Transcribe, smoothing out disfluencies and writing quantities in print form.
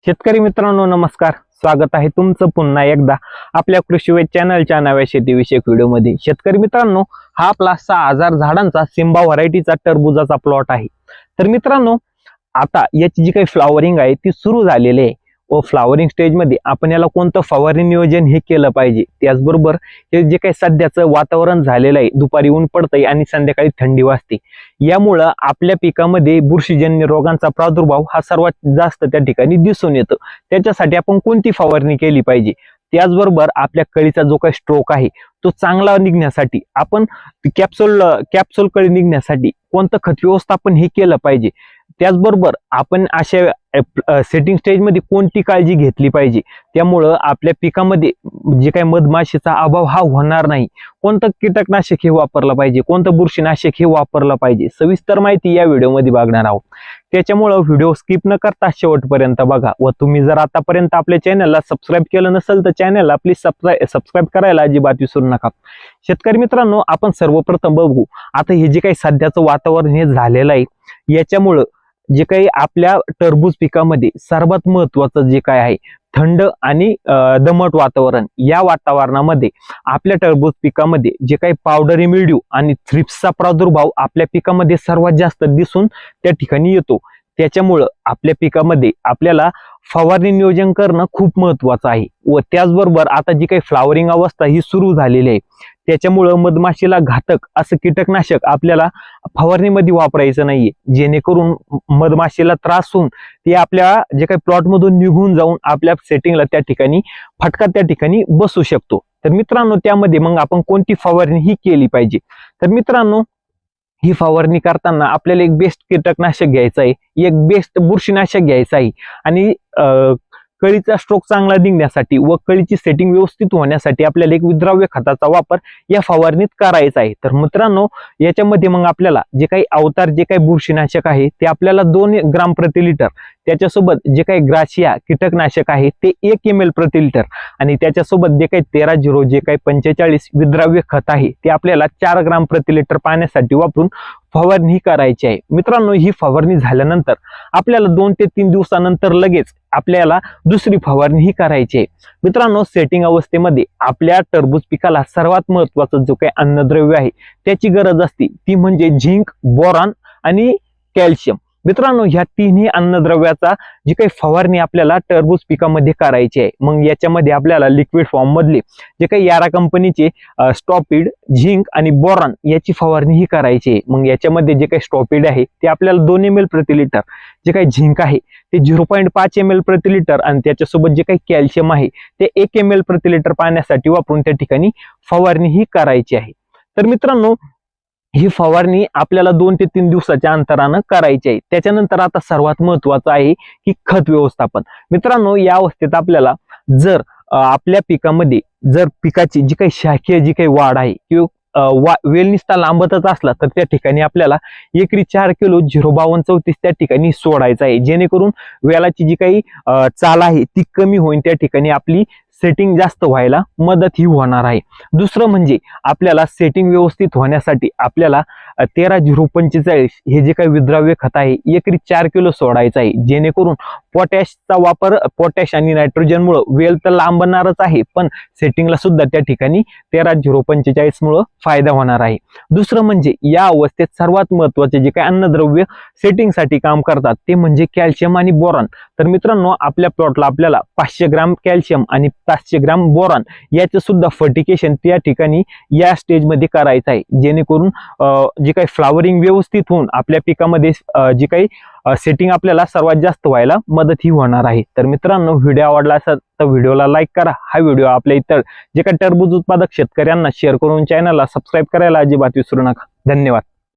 शेतकरी मित्रांनो नमस्कार, स्वागत आहे तुमचं पुन्हा एकदा आपल्या कृषीवेद चॅनलच्या नव्या शेतीविषयक व्हिडिओमध्ये। शेतकरी मित्रांनो, हा आपला 6000 झाडांचा सिम्बा व्हरायटीचा टरबूजाचा प्लॉट आहे। तर मित्रांनो, आता याची जी काही फ्लॉवरिंग आहे ती सुरू झालेली आहे व फ्लॉवरिंग स्टेज मध्ये आपण याला कोणतं फवारणी नियोजन हे केलं पाहिजे, त्याचबरोबर हे जे काही सध्याचं वातावरण झालेलं आहे, दुपारी ऊन पडतंय आणि संध्याकाळी थंडी वाजते, यामुळे आपल्या पिकामध्ये बुरशीजन्य रोगांचा प्रादुर्भाव हा सर्वात जास्त त्या ठिकाणी दिसून येतो। त्याच्यासाठी आपण कोणती फवारणी केली पाहिजे, त्याचबरोबर आपल्या कळीचा जो काही स्ट्रोक आहे तो चांगला निघण्यासाठी आपण कॅप्सूल कळी निघण्यासाठी कोणतं खत व्यवस्थापन हे केलं पाहिजे, त्याचबरोबर आपण अशा सेटिंग स्टेज मध्ये कोणती काळजी घेतली पाहिजे, त्यामुळं आपल्या पिकामध्ये जे काही मधमाशीचा अभाव हा होणार नाही, कोणतं कीटकनाशक हे वापरलं पाहिजे, कोणतं बुरशीनाशक हे वापरलं पाहिजे, सविस्तर माहिती या व्हिडिओमध्ये बघणार आहोत। त्याच्यामुळे व्हिडिओ स्किप न करता शेवटपर्यंत बघा व तुम्ही जर आतापर्यंत आपल्या चॅनलला सबस्क्राईब केलं नसेल तर चॅनलला प्लीज सबस्क्राईब करायला अजिबात विसरू नका। शेतकरी मित्रांनो, आपण सर्वप्रथम बघू आता हे जे काही सध्याचं वातावरण हे झालेलं आहे, याच्यामुळं जे काही आपल्या टरबूज पिकामध्ये सर्वात महत्वाचं जे काय आहे थंड आणि दमट वातावरण, या वातावरणामध्ये आपल्या टरबूज पिकामध्ये जे काही पावडरी मिल्ड्यू आणि थ्रिप्सचा प्रादुर्भाव आपल्या पिकामध्ये सर्वात जास्त दिसून त्या ठिकाणी येतो। त्याच्यामुळं आपल्या पिकामध्ये आपल्याला फवारणी नियोजन करणं खूप महत्वाचं आहे व त्याचबरोबर आता जी काही फ्लॉवरिंग अवस्था ही सुरू झालेली आहे, त्याच्यामुळं मधमाशीला घातक असं कीटकनाशक आपल्याला फवारणीमध्ये वापरायचं नाहीये, जेणेकरून मधमाशीला त्रास होऊन ते आपल्या जे काही प्लॉट मधून निघून जाऊन आपल्या सेटिंगला त्या ठिकाणी फटका त्या ठिकाणी बसू शकतो। तर मित्रांनो, त्यामध्ये मग आपण कोणती फवारणी ही केली पाहिजे, तर मित्रांनो ही फवारणी करताना आपल्याला एक बेस्ट कीटकनाशक घ्यायचं आहे, एक बेस्ट बुरशीनाशक घ्यायचं आहे आणि कळीचा स्ट्रोक चांगला निघण्यासाठी व कळीची सेटिंग व्यवस्थित होण्यासाठी आपल्याला एक विद्राव्य खताचा वापर या फवारणीत करायचा आहे। तर मित्रांनो, याच्यामध्ये मग आपल्याला जे काही अवतार जे काही बुरशीनाशक आहे ते आपल्याला 2 ग्राम प्रति लिटर, त्याच्यासोबत जे काही ग्राशिया कीटकनाशक आहे ते 1 ml प्रति लिटर आणि त्याच्यासोबत जे काही 13-0 जे काही 45 विद्राव्य खत आहे ते आपल्याला 4 ग्राम प्रति लिटर पाण्यासाठी वापरून फवारणी करायची आहे। मित्रांनो, ही फवारणी झाल्यानंतर आपल्याला 2 ते 3 दिवसानंतर लगेच आपल्याला दुसरी फवारणी ही करायची आहे। मित्रांनो, सेटिंग अवस्थेमध्ये आपल्या टरबूज पिकाला सर्वात महत्वाचं जो काही अन्नद्रव्य आहे त्याची गरज असते ती म्हणजे झिंक, बोरॉन आणि कॅल्शियम। मित्रांनो, ह्या तिन्ही अन्नद्रव्याचा जी काही फवारणी आपल्याला टरबूज पिकामध्ये करायची आहे, मग याच्यामध्ये आपल्याला लिक्विड फॉर्म मधले जे काही यारा कंपनीचे स्टॉपिड, झिंक आणि बोरॉन याची फवारणी ही करायची आहे। मग याच्यामध्ये जे काही स्टॉपिड आहे ते आपल्याला 2 ml प्रति लिटर, जे काही झिंक आहे ते 0.5 ml प्रति लिटर आणि त्याच्यासोबत जे काही कॅल्शियम आहे ते 1 ml प्रति लिटर पाण्यासाठी वापरून त्या ठिकाणी फवारणी ही करायची आहे। तर मित्रांनो, ही फवारणी आपल्याला 2 ते 3 दिवसाच्या अंतरानं करायची आहे। त्याच्यानंतर आता सर्वात महत्वाचं आहे की खत व्यवस्थापन। मित्रांनो, या अवस्थेत आपल्याला जर आपल्या पिकामध्ये जर पिकाची जी काही शाखीय जी काही वाढ आहे किंवा वेल निस्ता लांबतच असला तर त्या ठिकाणी आपल्याला एकरी 4 किलो 05234 त्या ठिकाणी सोडायचं आहे, जेणेकरून वेलाची जी काही चाल आहे ती कमी होईल, त्या ठिकाणी आपली सेटिंग जास्त व्हायला मदत ही होणार आहे। दुसरं म्हणजे आपल्याला सेटिंग व्यवस्थित होण्यासाठी आपल्याला 13-045 हे जे काही विद्राव्य खत आहे एकरी 4 किलो सोडायचं आहे, जेणेकरून पोटॅशचा वापर, पोटॅश आणि नायट्रोजन मुळे वेल तर लांबणारच आहे पण सेटिंगला सुद्धा त्या ठिकाणी 13-045 मुळे फायदा होणार आहे। दुसरं म्हणजे या अवस्थेत सर्वात महत्वाचे जे काही अन्नद्रव्य सेटिंगसाठी काम करतात ते म्हणजे कॅल्शियम आणि बोरॉन। तर मित्रांनो, आपल्या प्लॉटला आपल्याला 500 ग्राम कॅल्शियम आणि 500 ग्राम बोरॉन याचं सुद्धा फर्टिकेशन त्या ठिकाणी या स्टेज मध्ये करायचं आहे, जेणेकरून जे काही फ्लॉवरिंग व्यवस्थित होऊन आपल्या पिकामध्ये जे काही सेटिंग आपल्याला सर्वात जास्त व्हायला मदत ही होणार आहे। तर मित्रांनो, व्हिडिओ आवडला असेल तर व्हिडिओला लाईक करा, हा व्हिडिओ आपल्या इतर जे काही टरबूज उत्पादक शेतकऱ्यांना शेअर करून चॅनलला सबस्क्राईब करायला अजिबात विसरू नका। धन्यवाद।